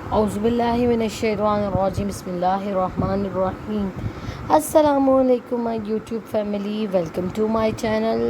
Auzubillahi minash-shaytanir-rajim. Bismillahir-rahmanir-rahim. Assalamualaikum my YouTube family. Welcome to my channel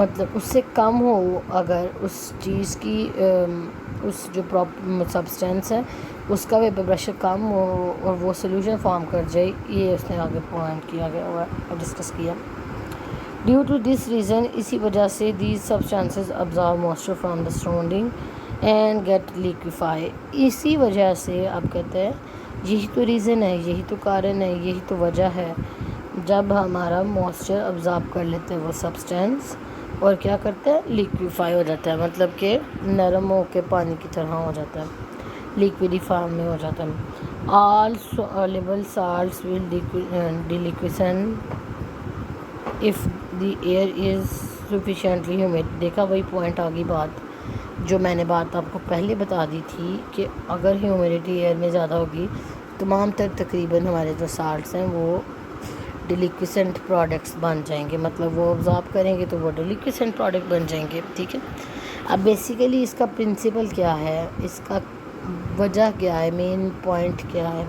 مطلب اس سے کم ہو، اگر اس چیز کی اس جو سبسٹینس ہے اس کا ویپر پریشر کم ہو اور وہ سولوشن فارم کر جائے، یہ اس نے آگے پوائنٹ کیا گیا اور ڈسکس کیا. ڈیو ٹو دس ریزن، اسی وجہ سے these substances absorb moisture from the surrounding and get liquefy. اسی وجہ سے آپ کہتے ہیں یہی تو ریزن ہے، یہی تو کارن ہے، یہی تو وجہ ہے، جب ہمارا موئسچر ابزارب کر لیتے ہیں وہ سبسٹینس اور کیا کرتا ہے، لیکویفائی ہو جاتا ہے، مطلب کہ نرم ہو کے پانی کی طرح ہو جاتا ہے، لیکویڈی فارم میں ہو جاتا ہے. آل soluble salts will deliquescent if the air is sufficiently humid. دیکھا وہی پوائنٹ آگی بات جو میں نے بات آپ کو پہلے بتا دی تھی کہ اگر ہیومیڈیٹی ایئر میں زیادہ ہوگی تمام تر تقریباً ہمارے جو سالٹس ہیں وہ ڈیلیکویسنٹ پروڈکٹس بن جائیں گے، مطلب وہ ابزارب کریں گے تو وہ ڈیلیکویسنٹ پروڈکٹ بن جائیں گے. ٹھیک ہے، اب بیسیکلی اس کا پرنسپل کیا ہے، اس کا وجہ کیا ہے، مین پوائنٹ کیا ہے.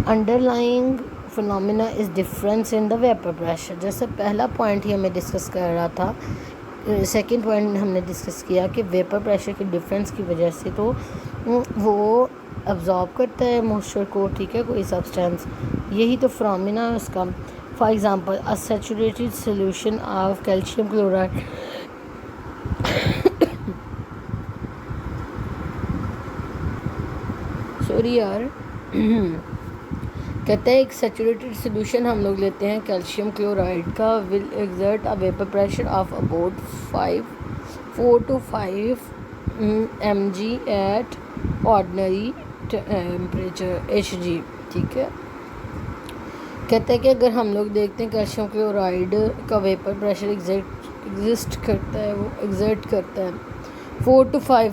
Under lying phenomena is difference in the viper pressure. جیسے پہلا پوائنٹ ہی ہمیں ڈسکس کر رہا تھا، سیکنڈ پوائنٹ ہم نے ڈسکس کیا کہ ویپر پریشر کے ڈفرینس کی وجہ سے تو وہ ابزارب کرتا ہے موئسچر کو، ٹھیک ہے، کوئی سبسٹینس، یہی تو فنومینا ہے اس کا. For example a saturated solution of calcium chloride sorry یار کہتے ہیں ایک سیچوریٹڈ سولوشن ہم لوگ لیتے ہیں کیلشیم کلورائڈ کا، will exert a vapour pressure of about 4 to 5 mg at ordinary temperature HG. ٹھیک ہے، کہتے ہیں کہ اگر ہم لوگ دیکھتے ہیں کیلشیم کلورائڈ کا ویپر پریشر ایگزسٹ کرتا ہے، وہ ایگزرٹ کرتا ہے 4 to 5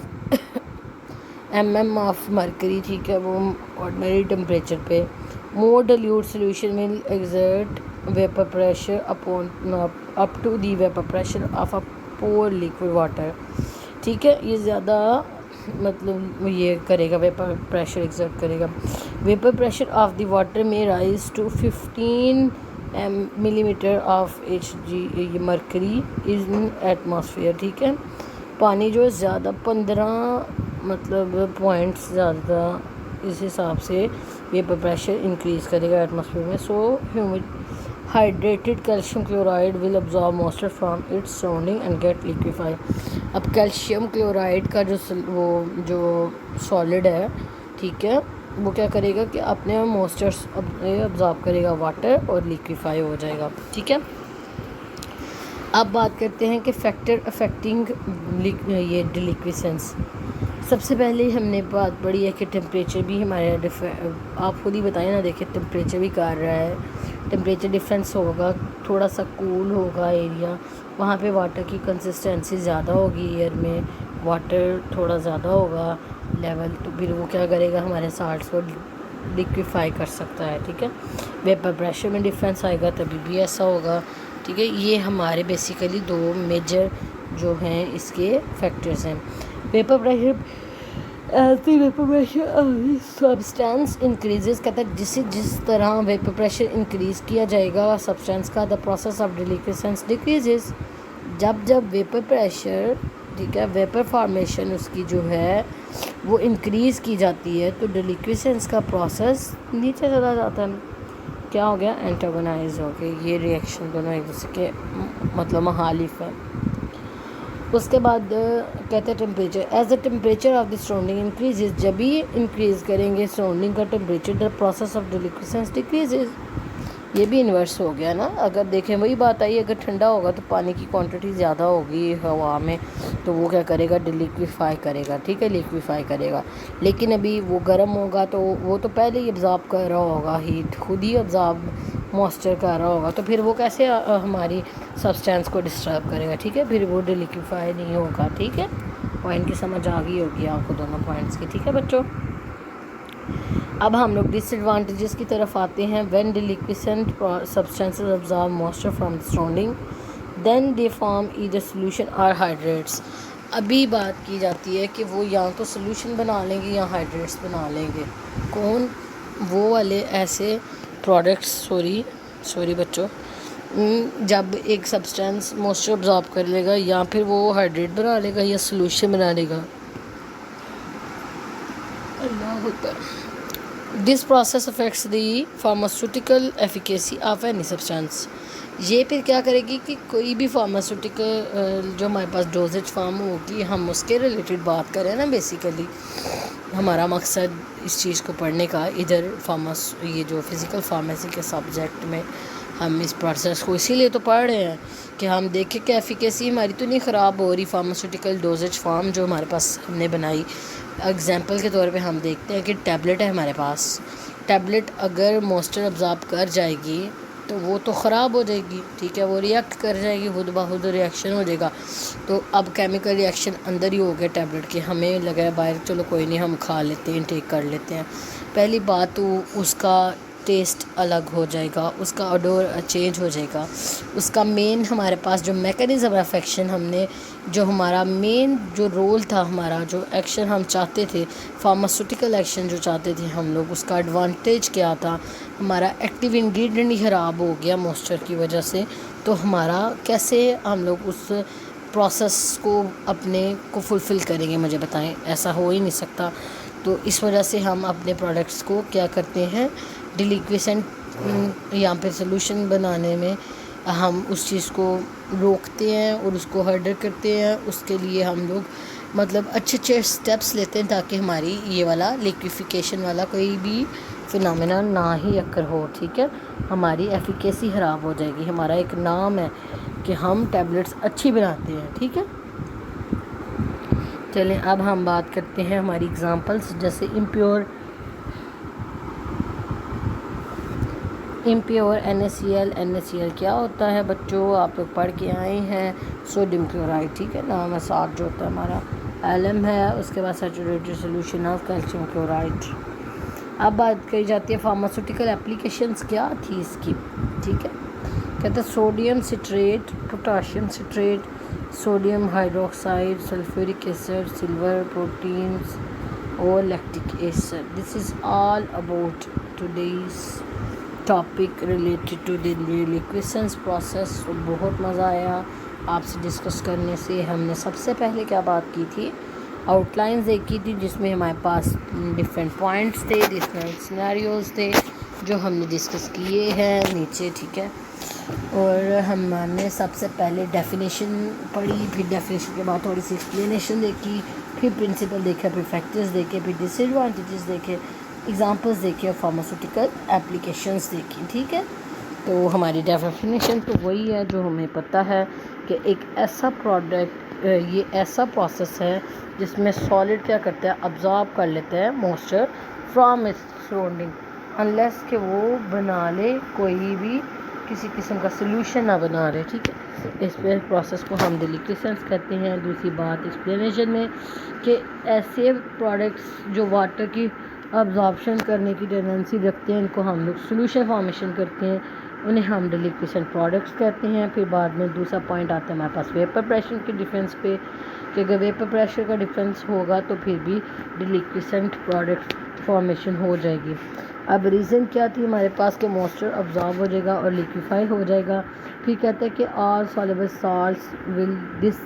mm آف مرکری، ٹھیک ہے، وہ آرڈنری ٹیمپریچر پہ. More dilute solution will exert vapour pressure up to the vapour pressure of a pure liquid water. ٹھیک ہے، یہ زیادہ مطلب یہ کرے گا، ویپر پریشر ایگزرٹ کرے گا. Vapour pressure of the water میں rise to 15 millimeter of HG یہ مرکری از ان ایٹماسفیئر. ٹھیک ہے، پانی جو زیادہ 15 مطلب پوائنٹس زیادہ اس حساب سے ویپر پریشر انکریز کرے گا ایٹماسفیئر میں. So hydrated calcium chloride will absorb moisture from its surrounding and get liquefy. اب کیلشیم کلورائڈ کا جو سالڈ ہے، ٹھیک ہے، وہ کیا کرے گا کہ اپنے موئسچر ابزارب کرے گا واٹر اور لیکویفائی ہو جائے گا. ٹھیک ہے، اب بات کرتے ہیں کہ فیکٹر افیکٹنگ یہ ڈیلیکویسنس. سب سے پہلے ہم نے بات پڑھی ہے کہ ٹیمپریچر بھی ہمارے آپ خود ہی بتائیں نا، دیکھیں ٹیمپریچر بھی کر رہا ہے، ٹیمپریچر ڈفرینس ہوگا، تھوڑا سا کول ہوگا ایریا، وہاں پہ واٹر کی کنسسٹنسی زیادہ ہوگی، ایئر میں واٹر تھوڑا زیادہ ہوگا لیول، تو پھر وہ کیا کرے گا، ہمارے سالٹس کو لیکویفائی کر سکتا ہے. ٹھیک ہے، ویپر پریشر میں ڈفرینس آئے گا تبھی بھی ایسا ہوگا. ٹھیک ہے، یہ ہمارے بیسیکلی 2 میجر جو ہیں اس کے فیکٹرز ہیں. ویپر پریشر سبسٹینس انکریزز، کہتا ہے جس طرح ویپر پریشر انکریز کیا جائے گا سبسٹینس کا، دا پروسیس آف ڈیلیکویسنس ڈیکریزز. جب ویپر پریشر، ٹھیک ہے، ویپر فارمیشن اس کی جو ہے وہ انکریز کی جاتی ہے تو ڈیلیکویسنس کا پروسیس نیچے چلا جاتا ہے. کیا ہو گیا، اینٹاگونائز ہو گئے، یہ ریئیکشن دونوں ایک دوسرے کے مطلب مخالف ہے. اس کے بعد کہتے ہیں temperature as the temperature of the surrounding increases, جب بھی انکریز کریں گے سراؤنڈنگ کا temperature the process of deliquescence decreases. یہ بھی انورس ہو گیا نا، اگر دیکھیں وہی بات آئی، اگر ٹھنڈا ہوگا تو پانی کی کوانٹٹی زیادہ ہوگی ہوا میں تو وہ کیا کرے گا، ڈیلیکویفائی کرے گا. ٹھیک ہے، لیکویفائی کرے گا. لیکن ابھی وہ گرم ہوگا تو وہ تو پہلے ہی ابزارب کر رہا ہوگا، ہیٹ خود ہی ابزارب موئسچر کر رہا ہوگا، تو پھر وہ کیسے ہماری سبسٹینس کو ڈسٹرب کرے گا. ٹھیک ہے، پھر وہ ڈیلیکویفائی نہیں ہوگا. ٹھیک ہے، پوائنٹ کی سمجھ آ گئی ہوگی آپ کو دونوں پوائنٹس کی. ٹھیک ہے بچوں، اب ہم لوگ ڈس ایڈوانٹیجز کی طرف آتے ہیں. When deliquescent substances absorb moisture from the surrounding then they form either solution اور ہائیڈریٹس. ابھی بات کی جاتی ہے کہ وہ یا تو سولوشن بنا لیں گے یا ہائیڈریٹس بنا لیں گے. کون؟ وہ والے ایسے پروڈکٹس، سوری بچوں، جب ایک سبسٹینس موئسچر ابزارب کر لے گا یا پھر وہ ہائیڈریٹ بنا لے گا یا سولوشن بنا لے گا. اللہ اکبر. This process affects the pharmaceutical efficacy of any substance. یہ پھر کیا کرے گی کہ کوئی بھی فارماسیوٹیکل جو ہمارے پاس ڈوزیج فارم ہوگی ہم اس کے ریلیٹڈ بات کریں نا. بیسیکلی ہمارا مقصد اس چیز کو پڑھنے کا ادھر یہ جو فزیکل فارمیسی کے سبجیکٹ میں ہم اس پروسیس کو اسی لیے تو پڑھ رہے ہیں کہ ہم دیکھیں کہ ایفیکیسی ہماری تو نہیں خراب ہو رہی. فارماسیوٹیکل ڈوزیج فارم جو ہمارے پاس ہم نے بنائی، اگزامپل کے طور پہ ہم دیکھتے ہیں کہ ٹیبلٹ ہے ہمارے پاس. ٹیبلٹ اگر موئسچر ابزارب کر جائے گی تو وہ تو خراب ہو جائے گی، ٹھیک ہے، وہ ریئیکٹ کر جائے گی، خود بخود ریئیکشن ہو جائے گا. تو اب کیمیکل ریئیکشن اندر ہی ہو گیا ٹیبلٹ کے، ہمیں لگا ہے باہر چلو کوئی نہیں ہم کھا لیتے ہیں، انٹیک کر لیتے ہیں. پہلی بات تو اس کا ٹیسٹ الگ ہو جائے گا، اس کا اوڈور چینج ہو جائے گا. اس کا مین ہمارے پاس جو میکانزم آف ایکشن ہم نے جو ہمارا مین جو رول تھا، ہمارا جو ایکشن ہم چاہتے تھے، فارماسیوٹیکل ایکشن جو چاہتے تھے ہم لوگ، اس کا ایڈوانٹیج کیا تھا؟ ہمارا ایکٹیو انگریڈینٹ ہی خراب ہو گیا موئسچر کی وجہ سے. تو ہمارا کیسے ہم لوگ اس پروسیس کو اپنے کو فلفل کریں گے؟ مجھے بتائیں، ایسا ہو ہی نہیں سکتا. تو اس وجہ سے ہم اپنے پروڈکٹس کو کیا کرتے ہیں، ڈیلیکویسنٹ یا پھر سلوشن بنانے میں ہم اس چیز کو روکتے ہیں اور اس کو ہرڈر کرتے ہیں. اس کے لیے ہم لوگ مطلب اچھے اچھے اسٹیپس لیتے ہیں تاکہ ہماری یہ والا لیکویفیکیشن والا کوئی بھی فنامنا نہ ہی اکر ہو. ٹھیک ہے، ہماری ایفیکیسی خراب ہو جائے گی. ہمارا ایک نام ہے کہ ہم ٹیبلٹس اچھی بناتے ہیں. ٹھیک ہے، چلیں اب ہم بات کرتے ہیں ہماری اگزامپلس. جیسے امپیور NaCl کیا ہوتا ہے بچوں؟ آپ لوگ پڑھ کے آئے ہیں، سوڈیم کلورائڈ. ٹھیک ہے، نام ہے ساتھ جو ہوتا ہے ہمارا LM ہے، اس کے بعد saturated solution of calcium chloride. اب بات کری جاتی ہے فارماسیوٹیکل اپلیکیشنز کیا تھی اس کی. ٹھیک ہے، کہتے ہیں sodium citrate, potassium citrate, sodium hydroxide, sulphuric acid, silver proteins اور lactic acid. This is all about today's topic related to the liquescence process. بہت مزہ آیا آپ سے ڈسکس کرنے سے. ہم نے سب سے پہلے کیا بات کی تھی؟ آؤٹ لائنز دیکھی تھی جس میں ہمارے پاس ڈفرینٹ پوائنٹس تھے، ڈفرینٹ سینیریوز تھے جو ہم نے ڈسکس کیے ہیں نیچے. ٹھیک ہے، اور ہم نے سب سے پہلے ڈیفینیشن پڑھی، پھر ڈیفینیشن کے بعد تھوڑی سی ایکسپلینیشن دیکھی، پھر پرنسپل دیکھا، پھر فیکٹرز دیکھے، پھر ڈس ایڈوانٹیجز دیکھے، ایگزامپلس دیکھے اور فارماسیوٹیکل اپلیکیشنز دیکھی. ٹھیک ہے، تو ہماری ڈیفینیشن تو وہی ہے جو ہمیں پتہ ہے کہ ایک ایسا پروڈکٹ، یہ ایسا پروسیس ہے جس میں سالڈ کیا کرتا ہے، ابزارب کر لیتا ہے moisture from its surrounding, unless کہ وہ بنا لے کوئی بھی کسی قسم کا سلوشن نہ بنا رہے. ٹھیک ہے، اس پہ پروسیس کو ہم ڈیلیکویسنس کہتے ہیں. دوسری بات ایکسپلینیشن میں کہ ایسے پروڈکٹس جو واٹر کی ابزارپشن کرنے کی ٹینڈنسی رکھتے ہیں ان کو ہم لوگ سلوشن فارمیشن کرتے ہیں، انہیں ہم ڈیلیکویسنٹ پروڈکٹس کہتے ہیں. پھر بعد میں دوسرا پوائنٹ آتا ہے ہمارے پاس ویپر پریشر کے ڈیفرنس پہ، کہ اگر ویپر پریشر کا ڈفرینس ہوگا تو پھر بھی ڈیلیکویسنٹ پروڈکٹ فارمیشن ہو جائے گی. اب ریزن کیا تھی ہمارے پاس کہ موئسچر ابزارب ہو جائے گا اور لیکویفائی ہو جائے گا. پھر کہتے ہیں کہ آل سالوبل سالٹس ول ڈس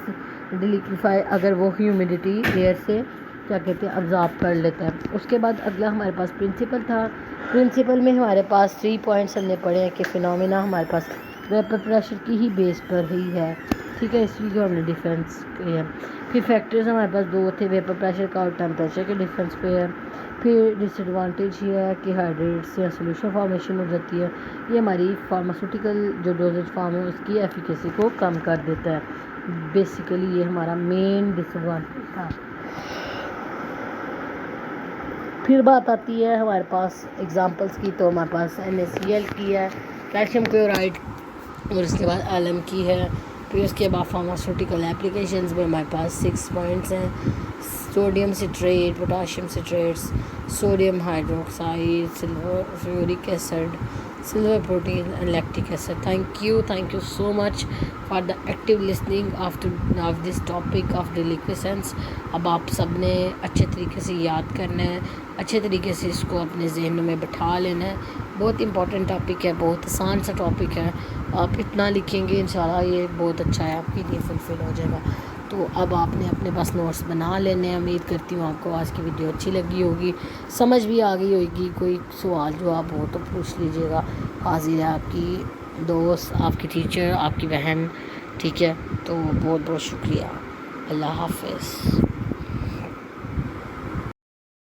ڈیلیکویفائی، اگر وہ ہیومیڈیٹی ایئر سے کیا کہتے ہیں ابزارب کر لیتا ہے. اس کے بعد اگلا ہمارے پاس پرنسپل تھا. پرنسپل میں ہمارے پاس 3 پوائنٹس ہم نے پڑھے ہیں کہ فنومینا ہمارے پاس ویپر پریشر کی ہی بیس پر ہی ہے. ٹھیک ہے، اس لیے ہم نے ڈیفرینس کیا. پھر فیکٹرز ہمارے پاس 2 تھے، ویپر پریشر کا اور ٹیمپریچر کے ڈفرینس پہ ہے. پھر ڈس ایڈوانٹیج یہ ہے کہ ہائیڈریٹس یا سولوشن فارمیشن ہو جاتی ہے. یہ ہماری فارماسیوٹیکل جو ڈوزیج فارم ہے اس کی ایفیکیسی کو کم کر دیتا ہے. بیسیکلی یہ ہمارا مین ڈس ایڈوانٹیج تھا. پھر بات آتی ہے ہمارے پاس ایگزامپلس کی، تو ہمارے پاس NaCl کی ہے، کیلشیم کلورائڈ، اور اس کے بعد LM کی ہے. پھر اس کے بعد فارماسیوٹیکل اپلیکیشنز میں ہمارے پاس 6 پوائنٹس ہیں، sodium citrate, potassium citrates, sodium hydroxide, sulphuric acid, silver protein and lactic acid. Thank you so much for the active listening of this topic of deliquescence. اب آپ سب نے اچھے طریقے سے یاد کرنا ہے، اچھے طریقے سے اس کو اپنے ذہنوں میں بٹھا لینا ہے بہت امپورٹنٹ ٹاپک ہے، بہت آسان سا ٹاپک ہے. آپ اتنا لکھیں گے انشاءاللہ یہ بہت اچھا ہے، آپ کے لیے فلفل ہو جائے گا. تو اب آپ نے اپنے پاس نوٹس بنا لینے ہیں. امید کرتی ہوں آپ کو آج کی ویڈیو اچھی لگی ہوگی، سمجھ بھی آ گئی ہوگی. کوئی سوال جواب ہو تو پوچھ لیجیے گا. حاضر ہے آپ کی دوست، آپ کی ٹیچر، آپ کی بہن. ٹھیک ہے، تو بہت بہت شکریہ. اللہ حافظ.